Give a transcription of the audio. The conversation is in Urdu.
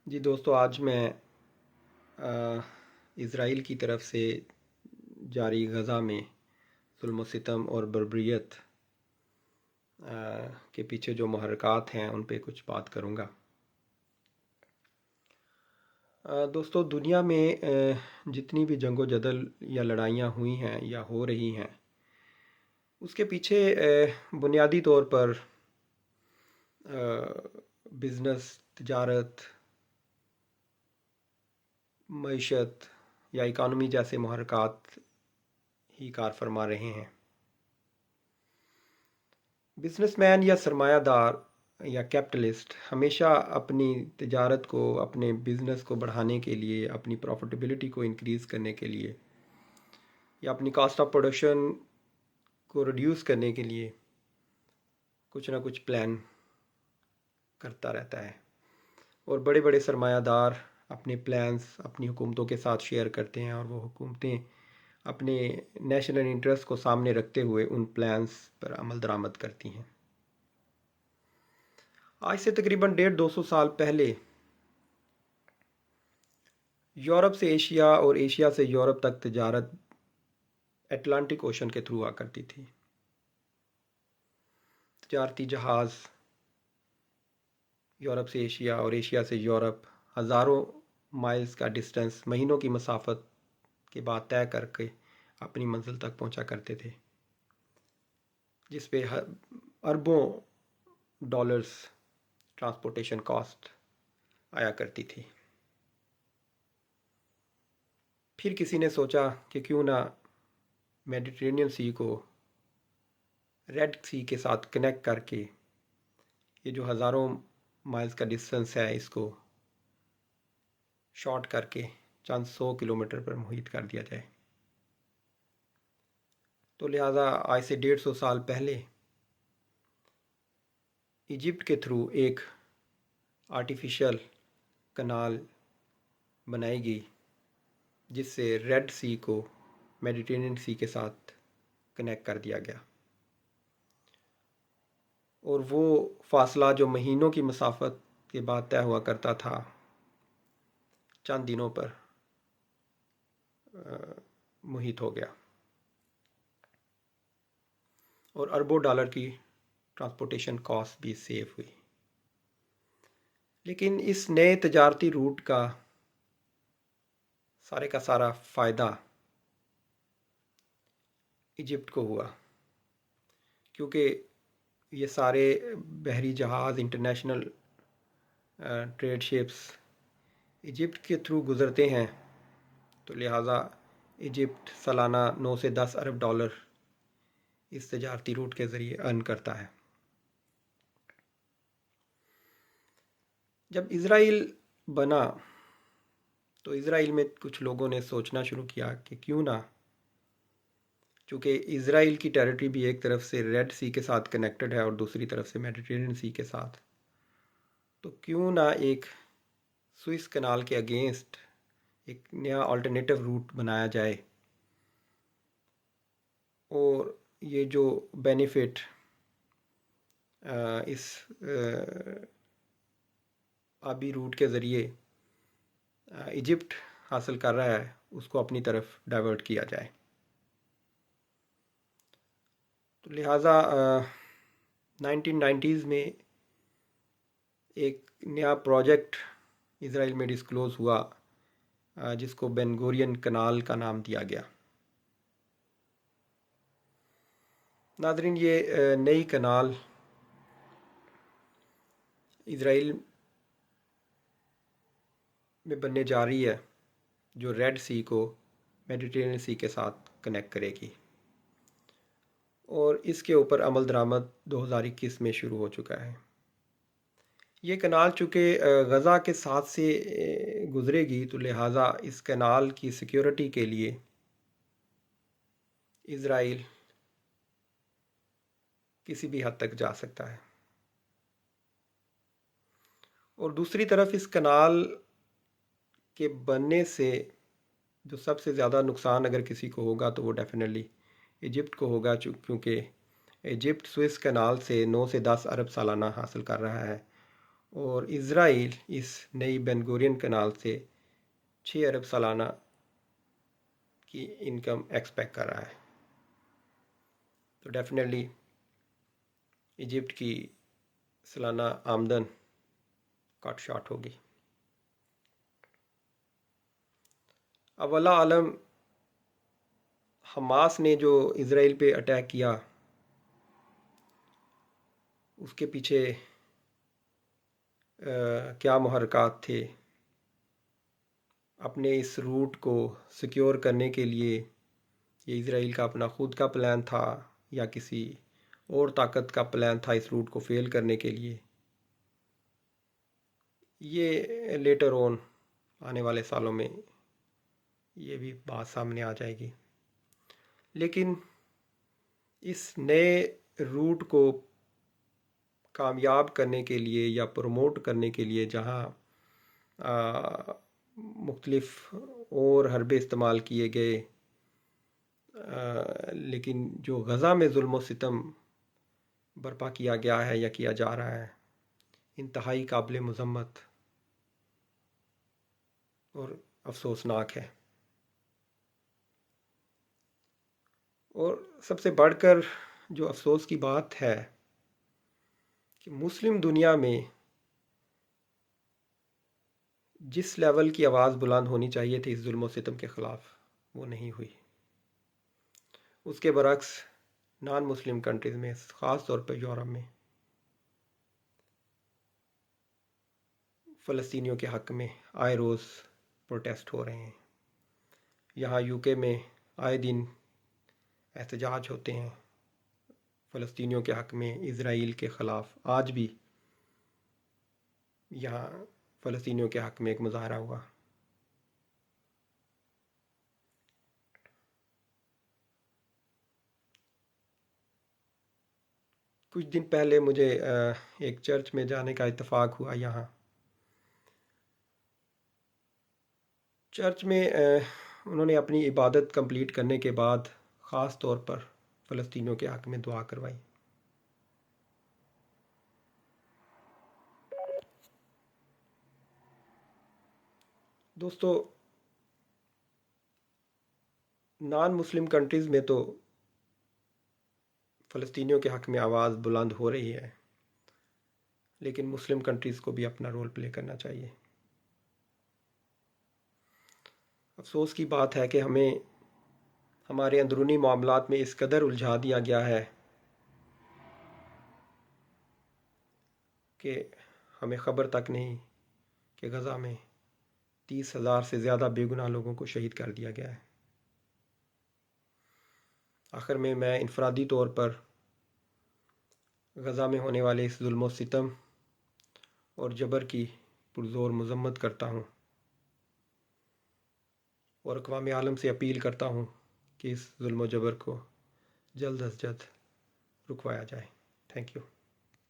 جی دوستو، آج میں اسرائیل کی طرف سے جاری غزہ میں ظلم و ستم اور بربریت کے پیچھے جو محرکات ہیں ان پہ کچھ بات کروں گا۔ دوستو، دنیا میں جتنی بھی جنگ و جدل یا لڑائیاں ہوئی ہیں یا ہو رہی ہیں، اس کے پیچھے بنیادی طور پر بزنس، تجارت، معیشت یا اکانومی جیسے محرکات ہی کار فرما رہے ہیں۔ بزنس مین یا سرمایہ دار یا کیپٹلسٹ ہمیشہ اپنی تجارت کو، اپنے بزنس کو بڑھانے کے لیے، اپنی پروفٹیبلٹی کو انکریز کرنے کے لیے یا اپنی کاسٹ آف پروڈکشن کو ریڈیوس کرنے کے لیے کچھ نہ کچھ پلان کرتا رہتا ہے، اور بڑے بڑے سرمایہ دار اپنے پلانز اپنی حکومتوں کے ساتھ شیئر کرتے ہیں، اور وہ حکومتیں اپنے نیشنل انٹرسٹ کو سامنے رکھتے ہوئے ان پلانز پر عمل درآمد کرتی ہیں۔ آج سے تقریباً 150-200 سال پہلے یورپ سے ایشیا اور ایشیا سے یورپ تک تجارت اٹلانٹک اوشن کے تھرو ہوا کرتی تھی۔ تجارتی جہاز یورپ سے ایشیا اور ایشیا سے یورپ ہزاروں مائلز کا ڈسٹنس، مہینوں کی مسافت کے بعد طے کر کے اپنی منزل تک پہنچا کرتے تھے، جس پہ اربوں ڈالرز ٹرانسپورٹیشن کاسٹ آیا کرتی تھی۔ پھر کسی نے سوچا کہ کیوں نہ میڈیٹرینین سی کو ریڈ سی کے ساتھ کنیکٹ کر کے یہ جو ہزاروں مائلز کا ڈسٹنس ہے اس کو شارٹ کر کے چند 100 کلومیٹر پر محیط کر دیا جائے۔ تو لہٰذا آج سے 150 سال پہلے ایجپٹ کے تھرو ایک آرٹیفیشل کنال بنائی گئی، جس سے ریڈ سی کو میڈیٹرینین سی کے ساتھ کنیکٹ کر دیا گیا، اور وہ فاصلہ جو مہینوں کی مسافت کے بعد طے ہوا کرتا تھا، چند دنوں پر محیط ہو گیا، اور اربوں ڈالر کی ٹرانسپورٹیشن کاسٹ بھی سیو ہوئی۔ لیکن اس نئے تجارتی روٹ کا سارا فائدہ ایجپٹ کو ہوا، کیونکہ یہ سارے بحری جہاز، انٹرنیشنل ٹریڈ شپس ایجپٹ کے تھرو گزرتے ہیں، تو لہٰذا ایجپٹ سالانہ 9 سے 10 ارب ڈالر اس تجارتی روٹ کے ذریعے ارن کرتا ہے۔ جب اسرائیل بنا تو اسرائیل میں کچھ لوگوں نے سوچنا شروع کیا کہ کیوں نہ، چونکہ اسرائیل کی ٹیریٹری بھی ایک طرف سے ریڈ سی کے ساتھ کنیکٹڈ ہے اور دوسری طرف سے میڈیٹرینین سی کے ساتھ، تو کیوں نہ ایک سوئس کنال کے اگینسٹ ایک نیا آلٹرنیٹو روٹ بنایا جائے، اور یہ جو بینیفٹ اس آبی روٹ کے ذریعے ایجپٹ حاصل کر رہا ہے اس کو اپنی طرف ڈائیورٹ کیا جائے۔ تو لہٰذا 1990s میں ایک نیا پروجیکٹ اسرائیل میں ڈسکلوز ہوا، جس کو بین گورین کنال کا نام دیا گیا۔ ناظرین، یہ نئی کنال اسرائیل میں بننے جا رہی ہے، جو ریڈ سی کو میڈیٹرینین سی کے ساتھ کنیکٹ کرے گی، اور اس کے اوپر عمل درآمد 2021 میں شروع ہو چکا ہے۔ یہ کنال چونکہ غزہ کے ساتھ سے گزرے گی، تو لہٰذا اس کنال کی سیکیورٹی کے لیے اسرائیل کسی بھی حد تک جا سکتا ہے، اور دوسری طرف اس کنال کے بننے سے جو سب سے زیادہ نقصان اگر کسی کو ہوگا تو وہ ڈیفینیٹلی ایجپٹ کو ہوگا، کیونکہ ایجپٹ سوئس کنال سے 9 سے 10 ارب سالانہ حاصل کر رہا ہے، اور اسرائیل اس نئی بین گورین کنال سے 6 ارب سالانہ کی انکم ایکسپیکٹ کر رہا ہے، تو ڈیفینیٹلی ایجپٹ کی سالانہ آمدن کٹ شارٹ ہوگی۔ اب اللہ عالم حماس نے جو اسرائیل پہ اٹیک کیا اس کے پیچھے کیا محرکات تھے، اپنے اس روٹ کو سیکیور کرنے کے لیے یہ اسرائیل کا اپنا خود کا پلان تھا یا کسی اور طاقت کا پلان تھا اس روٹ کو فیل کرنے کے لیے، یہ لیٹر آن آنے والے سالوں میں یہ بھی بات سامنے آ جائے گی۔ لیکن اس نئے روٹ کو کامیاب کرنے کے لیے یا پروموٹ کرنے کے لیے جہاں مختلف اور حربے استعمال کیے گئے، لیکن جو غزہ میں ظلم و ستم برپا کیا گیا ہے یا کیا جا رہا ہے انتہائی قابل مذمت اور افسوسناک ہے۔ اور سب سے بڑھ کر جو افسوس کی بات ہے کہ مسلم دنیا میں جس لیول کی آواز بلند ہونی چاہیے تھی اس ظلم و ستم کے خلاف وہ نہیں ہوئی۔ اس کے برعکس نان مسلم کنٹریز میں، خاص طور پر یورپ میں، فلسطینیوں کے حق میں آئے روز پروٹیسٹ ہو رہے ہیں۔ یہاں یو کے میں آئے دن احتجاج ہوتے ہیں فلسطینیوں کے حق میں، اسرائیل کے خلاف۔ آج بھی یہاں فلسطینیوں کے حق میں ایک مظاہرہ ہوا۔ کچھ دن پہلے مجھے ایک چرچ میں جانے کا اتفاق ہوا۔ یہاں چرچ میں انہوں نے اپنی عبادت کمپلیٹ کرنے کے بعد خاص طور پر فلسطینیوں کے حق میں دعا کروائی۔ دوستو، نان مسلم کنٹریز میں تو فلسطینیوں کے حق میں آواز بلند ہو رہی ہے، لیکن مسلم کنٹریز کو بھی اپنا رول پلے کرنا چاہیے۔ افسوس کی بات ہے کہ ہمیں ہمارے اندرونی معاملات میں اس قدر الجھا دیا گیا ہے کہ ہمیں خبر تک نہیں کہ غزہ میں 30,000 سے زیادہ بے گناہ لوگوں کو شہید کر دیا گیا ہے۔ آخر میں انفرادی طور پر غزہ میں ہونے والے اس ظلم و ستم اور جبر کی پرزور مذمت کرتا ہوں اور اقوام عالم سے اپیل کرتا ہوں کہ اس ظلم و جبر کو جلد از جلد رکوایا جائے۔ Thank you.